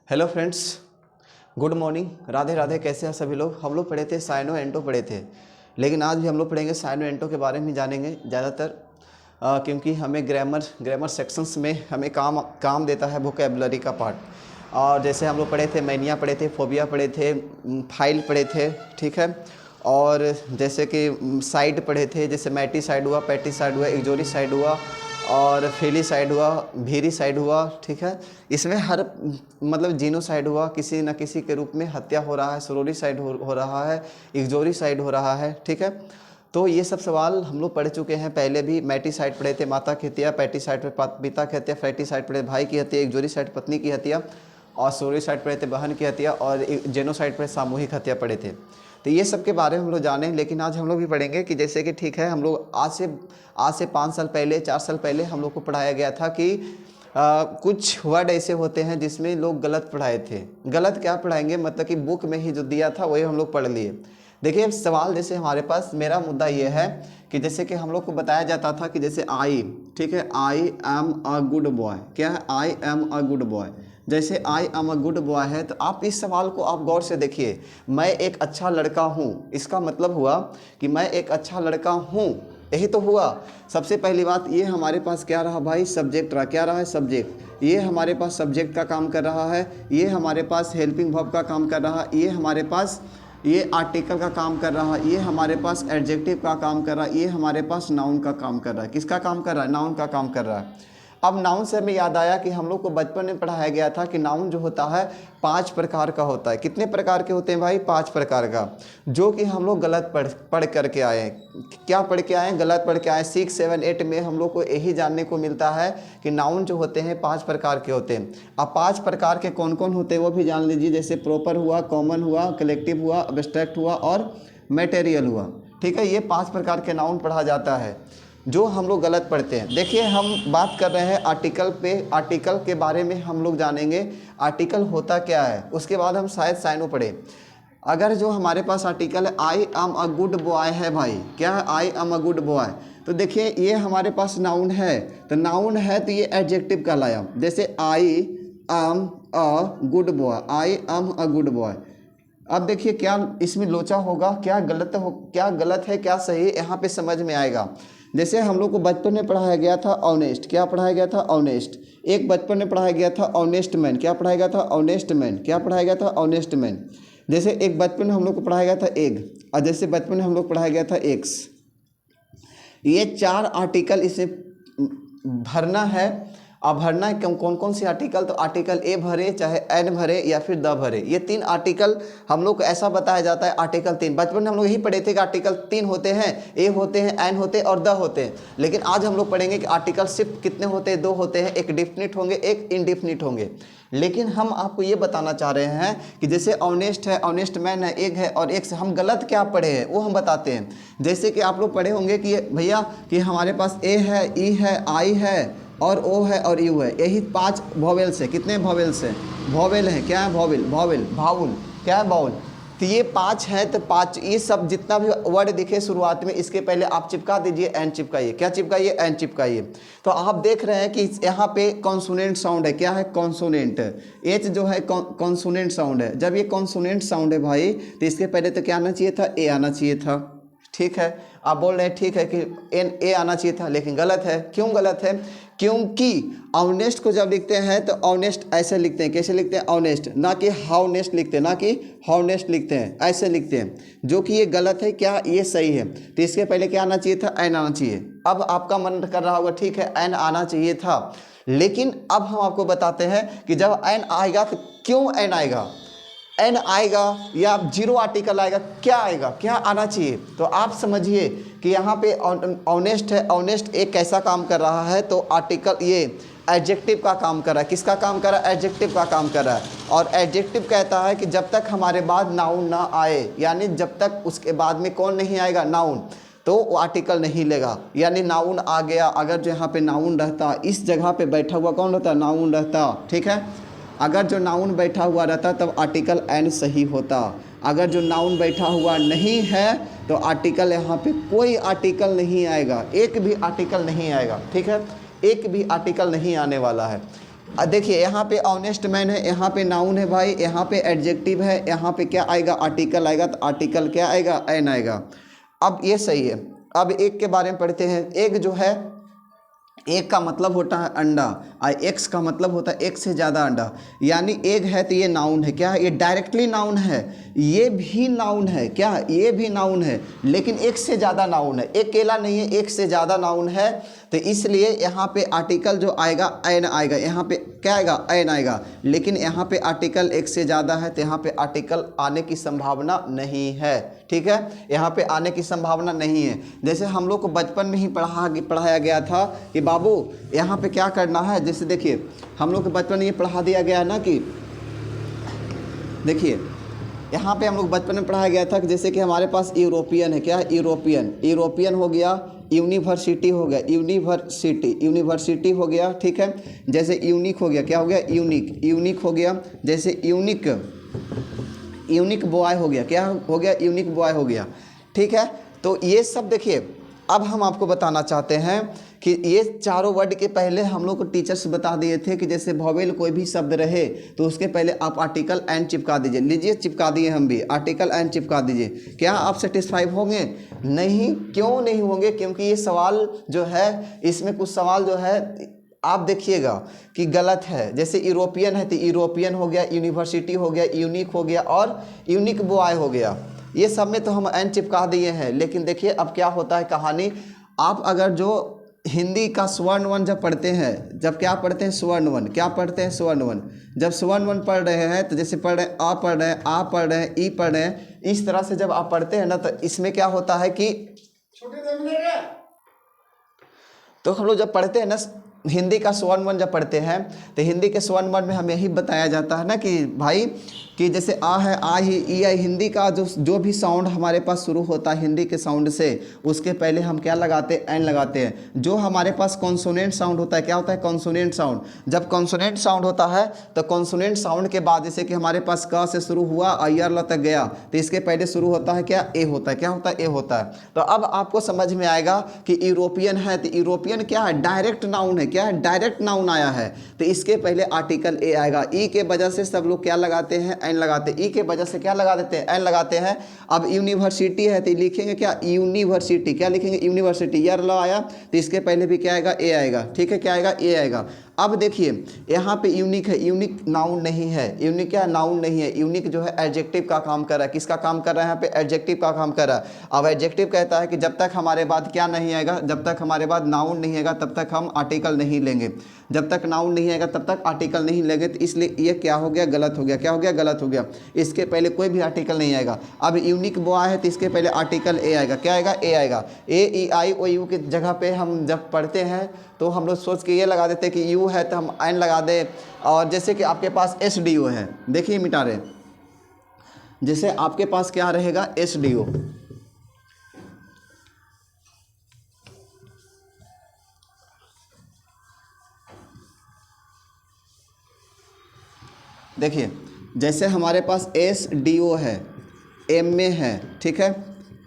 Hello friends, good morning, Radhe Radhe. कैसे हैं सभी लोग। हम लोग पढ़े थे साइनो एंटो पढ़े थे, लेकिन आज भी हम लोग पढ़ेंगे साइनो एंटो के बारे में जानेंगे ज़्यादातर, क्योंकि हमें ग्रामर सेक्शंस में हमें काम देता है वोकैबुलरी का पार्ट। और जैसे हम लोग पढ़े थे मैनिया पढ़े थे, फोबिया पढ़े थे, फाइल पढ़े थे, ठीक है। और जैसे कि साइड पढ़े थे, जैसे मैटिसाइड हुआ, पैटिसाइड हुआ, एक्सोरिसाइड हुआ और फेलिसाइड हुआ, वीरिसाइड हुआ, ठीक है। इसमें हर मतलब जीनोसाइड हुआ, किसी न किसी के रूप में हत्या हो रहा है, सोरोरिसाइड हो रहा है, एक्सोरिसाइड हो रहा है, ठीक है। तो ये सब सवाल हम लोग पढ़ चुके हैं पहले भी। मैटिसाइड पढ़े थे, माता की हत्या, पैटिसाइड पे पिता की हत्या, फ्रैटिसाइड पढ़े भाई की हत्या, एक्सोरिसाइड पत्नी की हत्या, और सोरोरिसाइड पढ़े थे बहन की हत्या, और जेनोसाइड पढ़े सामूहिक हत्या पढ़े थे। तो ये सब के बारे में हम लोग जाने, लेकिन आज हम लोग भी पढ़ेंगे कि जैसे कि ठीक है, हम लोग आज से 5 साल पहले, 4 साल पहले हम लोग को पढ़ाया गया था कि कुछ वर्ड ऐसे होते हैं जिसमें लोग गलत पढ़ाए थे। गलत क्या पढ़ाएंगे, मतलब कि बुक में ही जो दिया था वही हम लोग पढ़ लिए। देखिए सवाल, जैसे हमारे पास मेरा मुद्दा ये है कि जैसे कि हम लोग को बताया जाता था कि जैसे आई, ठीक है, I am a good boy. क्या है? I am a good boy. जैसे I am a good boy है, तो आप इस सवाल को आप गौर से देखिए। मैं एक अच्छा लड़का हूँ, इसका मतलब हुआ कि मैं एक अच्छा लड़का हूँ, यही तो हुआ। सबसे पहली बात, ये हमारे पास क्या रहा भाई? सब्जेक्ट रहा। क्या रहा है? सब्जेक्ट। ये हमारे पास सब्जेक्ट का काम कर रहा है, ये हमारे पास हेल्पिंग वर्ब का काम कर रहा है, ये हमारे पास ये आर्टिकल का काम कर रहा है, ये हमारे पास एडजेक्टिव का काम कर रहा है, ये हमारे पास नाउन का काम कर रहा है। किसका काम कर रहा है? नाउन का काम कर रहा है। अब नाउन से हमें याद आया कि हम लोग को बचपन में पढ़ाया गया था कि नाउन जो होता है 5 प्रकार का होता है। कितने प्रकार के होते हैं भाई? 5 प्रकार का, जो कि हम लोग गलत पढ़ करके आए हैं। क्या पढ़ के आए हैं? गलत पढ़ के आए। 6, 7, 8 में हम लोग को यही जानने को मिलता है कि नाउन जो होते हैं 5 प्रकार के होते हैं। अब 5 प्रकार के कौन कौन होते हैं वो भी जान लीजिए। जैसे प्रॉपर हुआ, कॉमन हुआ, कलेक्टिव हुआ, एब्स्ट्रैक्ट हुआ और मटेरियल हुआ, ठीक है। ये 5 प्रकार के नाउन पढ़ा जाता है जो हम लोग गलत पढ़ते हैं। देखिए हम बात कर रहे हैं आर्टिकल पे, आर्टिकल के बारे में हम लोग जानेंगे आर्टिकल होता क्या है, उसके बाद हम शायद साइनो पढ़े। अगर जो हमारे पास आर्टिकल है I am a good boy है भाई, क्या है? I am a good boy. तो देखिए ये हमारे पास नाउन है, तो नाउन है तो ये एडजेक्टिव कहलाया। जैसे I am a good boy, I am a good boy. अब देखिए क्या इसमें लोचा होगा, क्या गलत है, क्या सही है, यहाँ पे समझ में आएगा। जैसे हम लोग को बचपन में पढ़ाया गया था ऑनेस्ट। क्या पढ़ाया गया था? ऑनेस्ट। एक बचपन में पढ़ाया गया था ऑनेस्ट मैन। क्या पढ़ाया गया था? Honest man. क्या पढ़ाया गया था? Honest man. जैसे एक बचपन में हम लोग को पढ़ाया गया था एग, और जैसे बचपन में हम लोग पढ़ाया गया था एग्स। ये 4 आर्टिकल इसे भरना है। अब भरना है कौन कौन से आर्टिकल? तो आर्टिकल ए भरे, चाहे एन भरे या फिर द भरे। ये 3 आर्टिकल हम लोग को ऐसा बताया जाता है। आर्टिकल 3 बचपन में हम लोग यही पढ़े थे कि आर्टिकल 3 होते हैं, ए होते हैं, एन होते हैं और द होते हैं। लेकिन आज हम लोग पढ़ेंगे कि आर्टिकल सिर्फ कितने होते हैं? 2 होते हैं। एक डिफिनिट होंगे, एक इनडिफिनिट होंगे। लेकिन हम आपको ये बताना चाह रहे हैं कि जैसे ऑनेस्ट है, ऑनेस्ट मैन है, एक है, और एक से हम गलत क्या पढ़े हैं वो हम बताते हैं। जैसे कि आप लोग पढ़े होंगे कि भैया कि हमारे पास ए है, ई है, आई है और ओ है और यू है। यही 5 वॉवेल्स है। कितने वॉवेल्स हैं? वॉवेल है। क्या है? वॉवेल, भावुल। क्या है? बाउल। तो ये 5 है, तो 5 ये सब जितना भी वर्ड दिखे शुरुआत में, इसके पहले आप चिपका दीजिए एन चिपकाइए। क्या चिपकाइए? एन चिपकाइए। तो आप देख रहे हैं कि यहाँ पे कॉन्सोनेंट साउंड है। क्या है? कॉन्सोनेंट। एच जो है कॉन्सोनेंट साउंड है। जब ये कॉन्सोनेंट साउंड है भाई, तो इसके पहले तो क्या आना चाहिए था? ए आना चाहिए था, ठीक है। आप बोल रहे हैं ठीक है कि एन ए आना चाहिए था, लेकिन गलत है। क्यों गलत है? क्योंकि ऑनेस्ट को जब लिखते हैं तो ऑनेस्ट ऐसे लिखते हैं। कैसे लिखते हैं? ऑनेस्ट, ना कि हाउनेस्ट लिखते हैं, ना कि हाउनेस्ट लिखते हैं, ऐसे लिखते हैं, जो कि ये गलत है। क्या ये सही है? तो इसके पहले क्या आना चाहिए था? एन आना चाहिए। अब आपका मन कर रहा होगा ठीक है एन आना चाहिए था, लेकिन अब हम आपको बताते हैं कि जब एन आएगा तो क्यों एन आएगा। एन आएगा या 0 आर्टिकल आएगा, क्या आएगा? क्या आना चाहिए? तो आप समझिए कि यहाँ पे ऑनेस्ट है। ऑनेस्ट एक कैसा काम कर रहा है? तो आर्टिकल ये एडजेक्टिव का काम कर रहा है। किसका काम कर रहा है? एडजेक्टिव का काम कर रहा है। और एडजेक्टिव कहता है कि जब तक हमारे बाद नाउन ना आए, यानी जब तक उसके बाद में कौन नहीं आएगा? नाउन, तो वो आर्टिकल नहीं लेगा। यानी नाउन आ गया, अगर जो यहाँ पे नाउन रहता, इस जगह पे बैठा हुआ कौन रहता? नाउन रहता, ठीक है। अगर जो नाउन बैठा हुआ रहता तब आर्टिकल एन सही होता। अगर जो नाउन बैठा हुआ नहीं है तो आर्टिकल यहाँ पे कोई आर्टिकल नहीं आएगा, एक भी आर्टिकल नहीं आएगा, ठीक है। एक भी आर्टिकल नहीं आने वाला है। देखिए यहाँ पे ऑनेस्ट मैन है, यहाँ पे नाउन है भाई, यहाँ पे एडजेक्टिव है, यहाँ पे क्या आएगा, आर्टिकल आएगा। तो आर्टिकल क्या आएगा, एन आएगा। अब ये सही है। अब एक के बारे में पढ़ते हैं। एक जो है, एक का मतलब होता है अंडा, और एक्स का मतलब होता है एक से ज़्यादा अंडा। यानी एक है तो ये नाउन है, क्या है, ये डायरेक्टली नाउन है। ये भी नाउन है, क्या, ये भी नाउन है, लेकिन एक से ज़्यादा नाउन है, एक अकेला नहीं है, एक से ज़्यादा नाउन है। तो इसलिए यहाँ पे आर्टिकल जो आएगा एन आएगा, यहाँ पे क्या आएगा, एन आएगा। लेकिन यहाँ पे आर्टिकल एक से ज़्यादा है तो यहाँ पे आर्टिकल आने की संभावना नहीं है। ठीक है, यहाँ पे आने की संभावना नहीं है। जैसे हम लोग को बचपन में ही पढ़ाया गया था कि बाबू यहाँ पे क्या करना है। जैसे देखिए हम लोग को बचपन में ये पढ़ा दिया गया है ना कि देखिए यहाँ पे हम लोग बचपन में पढ़ाया गया था कि जैसे कि हमारे पास यूरोपियन है, क्या है, यूरोपियन हो गया, यूनिवर्सिटी हो गया, यूनिवर्सिटी हो गया। ठीक है, जैसे यूनिक हो गया, क्या हो गया, यूनिक हो गया। जैसे यूनिक बॉय हो गया, क्या हो गया, यूनिक बॉय हो गया। ठीक है, तो ये सब देखिए अब हम आपको बताना चाहते हैं कि ये चारों वर्ड के पहले हम लोग को टीचर्स बता दिए थे कि जैसे वॉवेल कोई भी शब्द रहे तो उसके पहले आप आर्टिकल एन चिपका दीजिए। लीजिए चिपका दिए हम भी, आर्टिकल एन चिपका दीजिए। क्या आप सेटिस्फाइड होंगे? नहीं, क्यों नहीं होंगे? क्योंकि ये सवाल जो है, इसमें कुछ सवाल जो है आप देखिएगा कि गलत है। जैसे यूरोपियन है तो यूरोपियन हो गया, यूनिवर्सिटी हो गया, यूनिक हो गया और यूनिक बॉय हो गया। ये सब में तो हम एन चिपका दिए हैं। लेकिन देखिए अब क्या होता है कहानी, आप अगर जो हिंदी का स्वर्ण वन जब पढ़ते हैं, जब क्या पढ़ते हैं, स्वर्ण वन, क्या पढ़ते हैं, स्वर्ण वन। जब स्वर्ण वन पढ़ रहे हैं तो जैसे पढ़ रहे हैं, आ पढ़ रहे हैं, आ पढ़ रहे हैं, ई पढ़ रहे हैं, इस तरह से जब आप पढ़ते हैं ना तो इसमें क्या होता है कि तो हम लोग जब पढ़ते हैं ना हिंदी का स्वर्ण वन जब पढ़ते हैं तो हिंदी के स्वर्ण वन में हमें यही बताया जाता है ना कि भाई कि जैसे आ है, आ ही, ई आई, हिंदी का जो भी साउंड हमारे पास शुरू होता है हिंदी के साउंड से, उसके पहले हम क्या लगाते हैं, एन लगाते हैं। जो हमारे पास कॉन्सोनेंट साउंड होता है, क्या होता है, कॉन्सोनेंट साउंड। जब कॉन्सोनेंट साउंड होता है तो कॉन्सोनेंट साउंड के बाद जैसे कि हमारे पास क से शुरू हुआ अयर ल तक गया तो इसके पहले शुरू होता है क्या, ए होता है, क्या होता है, ए होता है। तो अब आपको समझ में आएगा कि यूरोपियन है तो यूरोपियन क्या है, डायरेक्ट नाउन है, क्या है, डायरेक्ट नाउन आया है तो इसके पहले आर्टिकल ए आएगा। ई के वजह से सब लोग क्या लगाते हैं, एन लगाते हैं। ई के वजह से क्या लगा देते हैं, एन लगाते हैं। अब यूनिवर्सिटी है तो लिखेंगे क्या, यूनिवर्सिटी, क्या लिखेंगे, यूनिवर्सिटी। यार ला आया तो इसके पहले भी क्या आएगा, ए आएगा। ठीक है, क्या आएगा, ए आएगा। अब देखिए यहाँ पे यूनिक है, यूनिक नाउन नहीं है, यूनिक क्या, नाउन नहीं है। यूनिक जो है एडजेक्टिव का काम कर रहा है। किसका काम कर रहा है, यहाँ पे एडजेक्टिव का काम कर रहा है। अब एडजेक्टिव कहता है कि जब तक हमारे बाद क्या नहीं आएगा, जब तक हमारे बाद नाउन नहीं आएगा तब तक हम आर्टिकल नहीं लेंगे। जब तक नाउन नहीं आएगा तब तक आर्टिकल नहीं लेंगे। तो इसलिए ये क्या हो गया, गलत हो गया। क्या हो गया, गलत हो गया। इसके पहले कोई भी आर्टिकल नहीं आएगा। अब यूनिक बॉय है तो इसके पहले आर्टिकल ए आएगा। क्या आएगा, ए आएगा। ए ई आई ओ यू की जगह पे हम जब पढ़ते हैं तो हम लोग सोच के ये लगा देते हैं कि यू है तो हम एन लगा दें। और जैसे कि आपके पास एस डी ओ है, देखिए मिटा रहे, जैसे आपके पास क्या रहेगा, एस डी ओ। देखिए जैसे हमारे पास एस डी ओ है, एम ए है, ठीक है,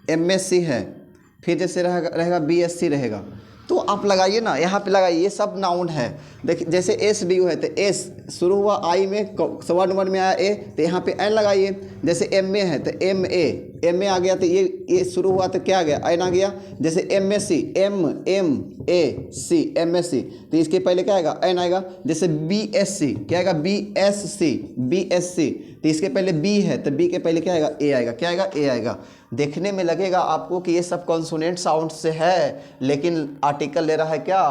एम एस सी है, फिर जैसे रहेगा बी एस सी रहेगा। तो आप लगाइए ना, यहाँ पे लगाइए, ये सब नाउन है। देखिए जैसे एस डी ओ है तो एस शुरू हुआ आई में, स्वर्ण वन में आया ए तो यहाँ पे एन लगाइए। जैसे एम ए है तो एम ए आ गया तो ये शुरू हुआ तो क्या आ गया, एन आ गया। जैसे M S C, M A C, M S C तो इसके पहले क्या आएगा, एन आएगा। जैसे बी एस सी, क्या आएगा, बी एस सी तो इसके पहले बी है तो बी के पहले क्या आएगा, ए आएगा। क्या आएगा, ए आएगा। देखने में लगेगा आपको कि ये सब कॉन्सोनेंट साउंड से है, लेकिन आर्टिकल ले रहा है क्या,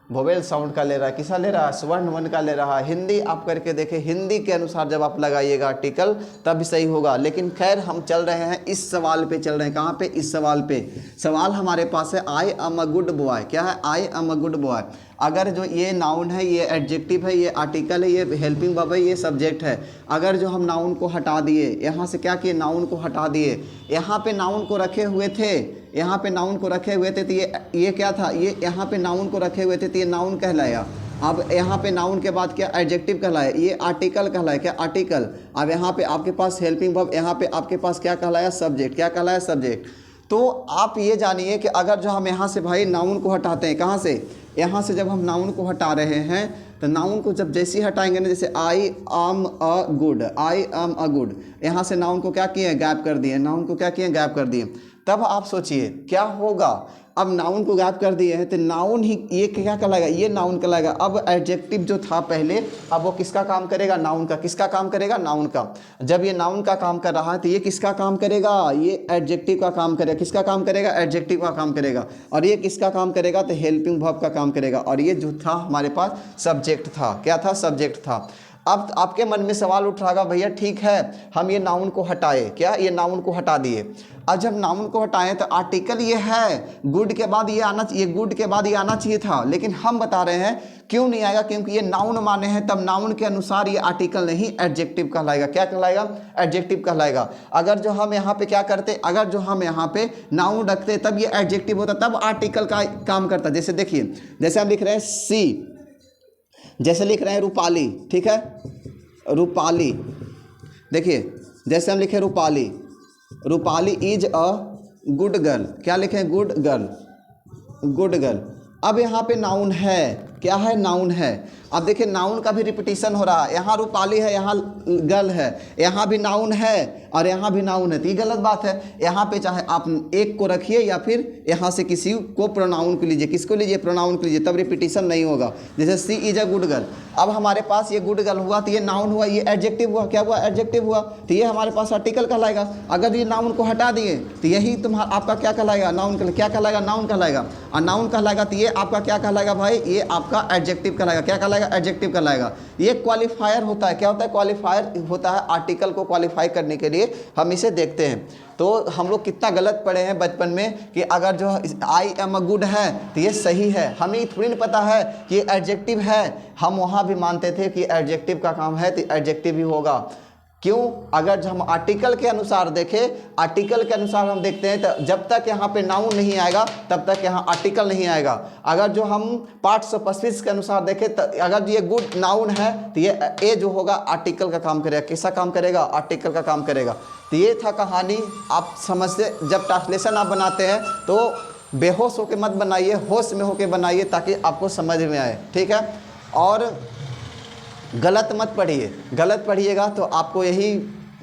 वोवेल साउंड का ले रहा है। किसा ले रहा है, स्वर्ण वन का ले रहा है। हिंदी आप करके देखें, हिंदी के अनुसार जब आप लगाइएगा आर्टिकल तब सही होगा। लेकिन खैर हम चल रहे हैं इस सवाल पे, चल रहे हैं कहाँ पे, इस सवाल पे। सवाल हमारे पास है I am a good boy. क्या है, I am a good boy. अगर जो ये नाउन है, ये एडजेक्टिव है, ये आर्टिकल है, ये हेल्पिंग वर्ब है, ये सब्जेक्ट है। अगर जो हम नाउन को हटा दिए, यहाँ से क्या किए, नाउन को हटा दिए, यहाँ पे नाउन को रखे हुए थे, यहाँ पे नाउन को रखे हुए थे तो ये क्या था, ये यहाँ पे नाउन को रखे हुए थे तो ये नाउन कहलाया। अब यहाँ पे नाउन के बाद क्या, एडजेक्टिव कहलाया, ये आर्टिकल कहलाया। क्या, आर्टिकल। अब यहाँ पे आपके पास हेल्पिंग वर्ब, यहाँ पे आपके पास क्या कहलाया, सब्जेक्ट। क्या कहलाया, सब्जेक्ट। तो आप ये जानिए कि अगर जो हम यहाँ से भाई नाउन को हटाते हैं, कहाँ से, यहाँ से जब हम नाउन को हटा रहे हैं तो नाउन को जब जैसे ही हटाएंगे ना, जैसे I am a good, I am a good, यहाँ से नाउन को क्या किए, गैप कर दिए, नाउन को क्या किए, गैप कर दिए। तब आप सोचिए क्या होगा, अब नाउन को गैप कर दिए हैं तो नाउन ही ये क्या कहलाएगा, ये नाउन कहलाएगा। अब एडजेक्टिव जो था पहले, अब वो किसका काम करेगा, नाउन का। किसका काम करेगा, नाउन का। जब ये नाउन का काम कर रहा है तो ये किसका काम करेगा, ये एडजेक्टिव का काम करेगा। किसका काम करेगा, एडजेक्टिव का काम करेगा। और ये किसका काम करेगा, तो हेल्पिंग वर्ब का काम करेगा। और ये जो था हमारे पास सब्जेक्ट था, क्या था, सब्जेक्ट था। अब आपके मन में सवाल उठ रहा होगा, भैया ठीक है हम ये नाउन को हटाए, क्या ये नाउन को हटा दिए। अब जब नाउन को हटाएं तो आर्टिकल ये है, गुड के बाद ये आना चाहिए, गुड के बाद ये आना चाहिए था, लेकिन हम बता रहे हैं क्यों नहीं आएगा, क्योंकि ये नाउन माने हैं, तब नाउन के अनुसार ये आर्टिकल नहीं एडजेक्टिव कहलाएगा। क्या कहलाएगा, एडजेक्टिव कहलाएगा। अगर जो हम यहाँ पे क्या करते, अगर जो हम यहाँ पे नाउन रखते तब ये एडजेक्टिव होता, तब आर्टिकल का काम करता। जैसे देखिए, जैसे हम लिख रहे हैं सी, जैसे लिख रहे हैं रूपाली, ठीक है, रूपाली। देखिए जैसे हम लिखे Rupali, Rupali is a good girl, क्या लिखे, गुड गर्ल, गुड गर्ल। अब यहाँ पे नाउन है, क्या है, नाउन है। अब देखिए नाउन का भी रिपीटिशन हो रहा है, यहाँ रूपाली है, यहाँ गर्ल है, यहाँ भी नाउन है और यहाँ भी नाउन है, तो ये गलत बात है। यहाँ पे चाहे आप एक को रखिए या फिर यहाँ से किसी को प्रोनाउन को लीजिए, किसको लीजिए, प्रोनाउन को लीजिए, तब रिपीटिशन नहीं होगा। जैसे सी इज अ गुड गर्ल, अब हमारे पास ये गुड गर्ल हुआ तो ये नाउन हुआ, ये एडजेक्टिव हुआ, क्या हुआ, एडजेक्टिव हुआ, तो ये हमारे पास आर्टिकल कहलाएगा। अगर ये नाउन को हटा दिए तो यही तुम्हारा आपका क्या कहलाएगा, नाउन, क्या कहलाएगा, नाउन कहलाएगा। और नाउन कहलाएगा तो ये आपका क्या कहलाएगा भाई, ये आपका एडजेक्टिव कहलाएगा। क्या कहलाएगा, एडजेक्टिव कहलाएगा। ये क्वालिफायर होता है, क्या होता है, क्वालिफायर होता है। आर्टिकल को क्वालिफाई करने के लिए हम इसे देखते हैं। तो हम लोग कितना गलत पढ़े हैं बचपन में कि अगर जो आई एम अ गुड है तो ये सही है, हमें थोड़ी ना पता है कि एडजेक्टिव है। हम वहाँ भी मानते थे कि एडजेक्टिव का काम है तो एडजेक्टिव ही होगा। क्यों, अगर जो हम आर्टिकल के अनुसार देखें, आर्टिकल के अनुसार हम देखते हैं तो जब तक यहाँ पे नाउन नहीं आएगा तब तक यहाँ आर्टिकल नहीं आएगा। अगर जो हम पार्ट्स ऑफ स्पीच के अनुसार देखें तो अगर ये गुड नाउन है तो ये जो होगा आर्टिकल का काम करेगा। किसका काम करेगा, आर्टिकल का काम करेगा। तो ये था कहानी। आप समझते, जब ट्रांसलेशन आप बनाते हैं तो बेहोश होकर मत बनाइए, होश में होकर बनाइए ताकि आपको समझ में आए, ठीक है। और गलत मत पढ़िए, गलत पढ़िएगा तो आपको यही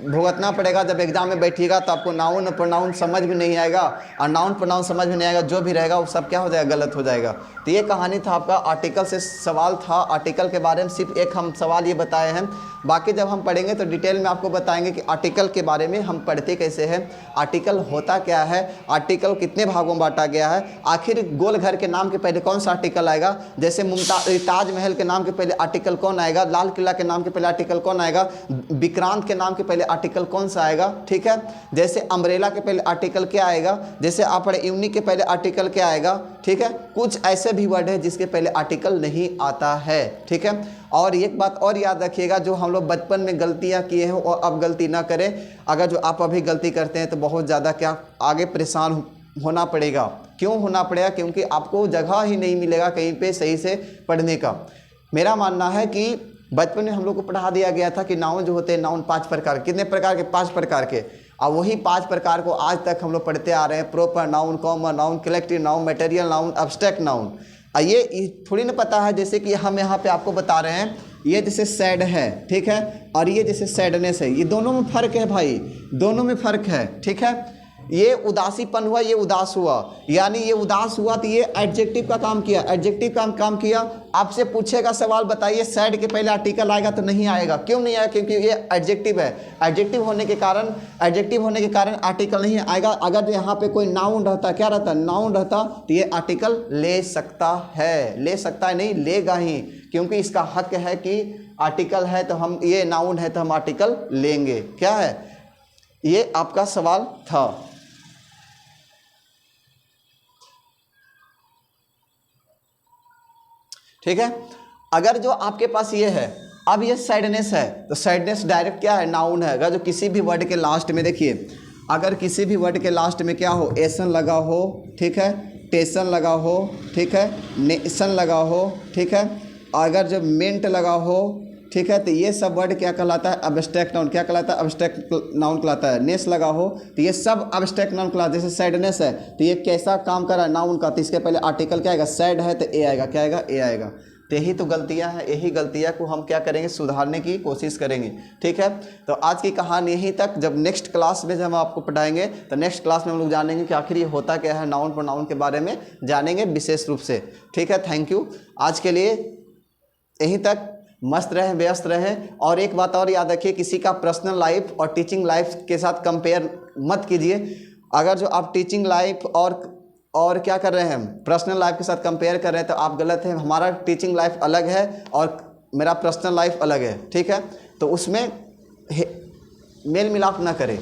भुगतना पड़ेगा। जब एग्जाम में बैठिएगा तो आपको नाउन प्रोनाउन समझ में नहीं आएगा, और नाउन प्रोनाउन समझ में नहीं आएगा, जो भी रहेगा वो सब क्या हो जाएगा, गलत हो जाएगा। तो ये कहानी था आपका, आर्टिकल से सवाल था। आर्टिकल के बारे में सिर्फ एक हम सवाल ये बताए हैं, बाकी जब हम पढ़ेंगे तो डिटेल में आपको बताएंगे कि आर्टिकल के बारे में हम पढ़ते कैसे हैं, आर्टिकल होता क्या है, आर्टिकल कितने भागों में बांटा गया है, आखिर गोल घर के नाम के पहले कौन सा आर्टिकल आएगा, जैसे ताजमहल के नाम के पहले आर्टिकल कौन आएगा, लाल किला के नाम के पहले आर्टिकल कौन आएगा, विक्रांत के नाम के पहले आर्टिकल कौन सा आएगा, ठीक है। जैसे अम्ब्रेला के पहले आर्टिकल क्या आएगा, जैसे आप पढ़े यूनिक के पहले आर्टिकल क्या आएगा, ठीक है। कुछ ऐसे भी वर्ड है जिसके पहले आर्टिकल नहीं आता है, ठीक है। और एक बात और याद रखिएगा, जो हम लोग बचपन में गलतियां किए हैं और अब गलती ना करें। अगर जो आप अभी गलती करते हैं तो बहुत ज़्यादा क्या आगे परेशान होना पड़ेगा। क्यों होना पड़ेगा, क्योंकि आपको जगह ही नहीं मिलेगा कहीं पे सही से पढ़ने का। मेरा मानना है कि बचपन में हम लोग को पढ़ा दिया गया था कि नाउन जो होते हैं, नाउन 5 प्रकार, कितने प्रकार के, 5 प्रकार के। और वही 5 प्रकार को आज तक हम लोग पढ़ते आ रहे हैं, proper noun, common noun, collective noun, material noun, abstract noun. ये थोड़ी ना पता है, जैसे कि हम यहाँ पे आपको बता रहे हैं, ये जैसे सैड है, ठीक है, और ये जैसे सैडनेस है, ये दोनों में फ़र्क है भाई, दोनों में फ़र्क है, ठीक है। ये उदासीपन हुआ, ये उदास हुआ, यानी ये उदास हुआ तो ये एडजेक्टिव का काम किया, एडजेक्टिव का काम किया। आपसे पूछेगा सवाल, बताइए सैड के पहले आर्टिकल आएगा तो नहीं आएगा। क्यों नहीं आएगा, क्योंकि ये एडजेक्टिव है, एडजेक्टिव होने के कारण आर्टिकल नहीं आएगा। अगर यहाँ पे कोई नाउन रहता, क्या रहता, नाउन रहता, तो ये आर्टिकल ले सकता है, ले सकता है नहीं, लेगा ही, क्योंकि इसका हक है कि आर्टिकल है तो हम, ये नाउन है तो हम आर्टिकल लेंगे। क्या है, ये आपका सवाल था। ठीक है। अगर जो आपके पास ये है, अब ये सैडनेस है, तो सैडनेस डायरेक्ट क्या है, नाउन है। अगर जो किसी भी वर्ड के लास्ट में, देखिए अगर किसी भी वर्ड के लास्ट में क्या हो, एसन लगा हो, ठीक है, टेसन लगा हो, ठीक है, नेसन लगा हो, ठीक है, अगर जब मेंट लगा हो, ठीक है। तो ये सब वर्ड क्या कहलाता है? Abstract noun. क्या कहलाता है? अब्स्ट्रैक्ट नाउन कहलाता है। नेस लगा हो तो ये सब अब्स्ट्रैक्ट नाउन कहलाता है। जैसे सैडनेस है तो ये कैसा काम कर रहा है? नाउन का। तो इसके पहले आर्टिकल क्या आएगा? सैड है तो ए आएगा। क्या आएगा? ए आएगा। तो यही तो गलतियां हैं, यही गलतियां को हम क्या करेंगे? सुधारने की कोशिश करेंगे। ठीक है। तो आज की कहानी यहीं तक। जब नेक्स्ट क्लास में जब हम आपको पढ़ाएंगे तो नेक्स्ट क्लास में हम लोग जानेंगे कि आखिर ये होता क्या है, नाउन प्रोनाउन के बारे में जानेंगे विशेष रूप से। ठीक है। Thank you. आज के लिए यहीं तक। मस्त रहें, व्यस्त रहें। और एक बात और याद रखिए, किसी का पर्सनल लाइफ और टीचिंग लाइफ के साथ कंपेयर मत कीजिए। अगर जो आप टीचिंग लाइफ और क्या कर रहे हैं, पर्सनल लाइफ के साथ कंपेयर कर रहे हैं तो आप गलत हैं। हमारा टीचिंग लाइफ अलग है और मेरा पर्सनल लाइफ अलग है। ठीक है। तो उसमें मेल मिलाप ना करें।